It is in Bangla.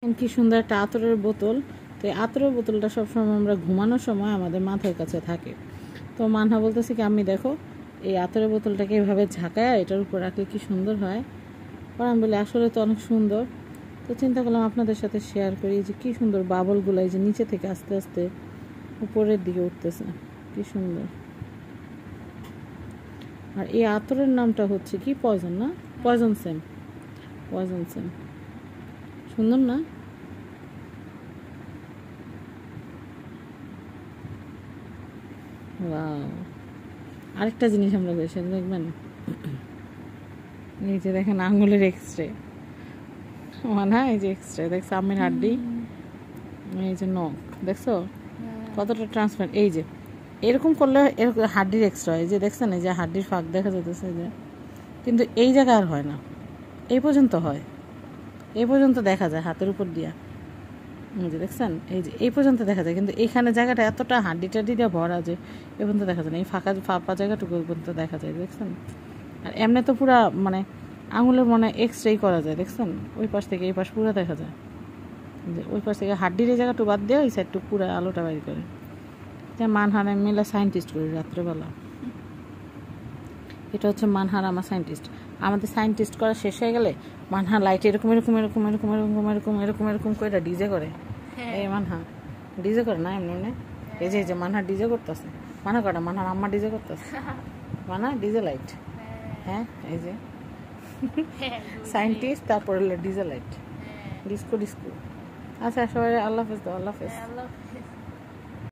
কি সুন্দর একটা আতরের বোতল। তো এই আতরের বোতলটা সবসময় আমরা ঘুমানোর সময় আমাদের মাথার কাছে থাকে। তো মানহা বলতেছে কি আমি দেখো এই আতরের বোতলটাকে এভাবে ঝাঁকায় এটার উপর রাখলে কি সুন্দর হয়। আর আমি বলি আসলে তো অনেক সুন্দর। তো চিন্তা করলাম আপনাদের সাথে শেয়ার করি যে কি সুন্দর বাবলগুলো এই যে নিচে থেকে আস্তে আস্তে উপরের দিকে উঠতেছে, কি সুন্দর। আর এই আতরের নামটা হচ্ছে কি পয়জন, না পয়জন সেম, পয়জন সেম। সুন্দর না? ওয়াও। আরেকটা জিনিস আমরা পেয়েছি দেখবেন, এই যে দেখেন আঙুলের এক্সরে, মানে এই যে এক্সরে দেখছো আমের হাড্ডি, এই যে নখ দেখছো কতটা ট্রান্সপারেন্ট। এই যে এরকম করলে এরকম হাড্ডির এক্সরে হয়, এই যে দেখছেন এই যে হাড্ডির ফাঁক দেখা যেতেছে যে, কিন্তু এই জায়গায় আর হয় না, এই পর্যন্ত হয়, এই পর্যন্ত দেখা যায় হাতের উপর দিয়া, এই যে দেখছেন এই যে এই পর্যন্ত দেখা যায়, কিন্তু এইখানে জায়গাটা এতটা হাড্ডি টাড্ডি দিয়ে ভরা যে এ পর্যন্ত দেখা যায় না, এই ফাঁপা জায়গাটুকু পর্যন্ত দেখা যায় দেখছেন। আর এমনি তো পুরা মানে আঙুলের মনে এক্সরে করা যায় দেখছেন, ওই পাশ থেকে এই পাশ পুরো দেখা যায়, যে ওই পাশ থেকে হাড্ডির এই জায়গাটুকু বাদ দিয়ে ওই সাইডটুকু পুরো আলোটা বাইর করে। মানহার মিলে সায়েন্টিস্ট করি রাত্রেবেলা। এটা হচ্ছে মানহার আমার সায়েন্টিস্ট। আমাদের সায়েন্টিস্ট করা শেষ হয়ে গেলে মানহা লাইট এরকম এরকম এরকম এরকম এরকম এরকম এরকম এরকম করে ডিজে করে। এই মানহা ডিজে করে না এমনি, এই যে মানহা ডিজে করতেছে, মানা কটা মানহার আম্মা ডিজে করতেছে, মানা ডিজে লাইট। হ্যাঁ এই যে সায়েন্টিস্ট, তারপরে ডিজে লাইট, ডিস্কো ডিস্কো। আচ্ছা সবাই আল্লাহ হাফেজ দাও, আল্লাহ হাফেজ।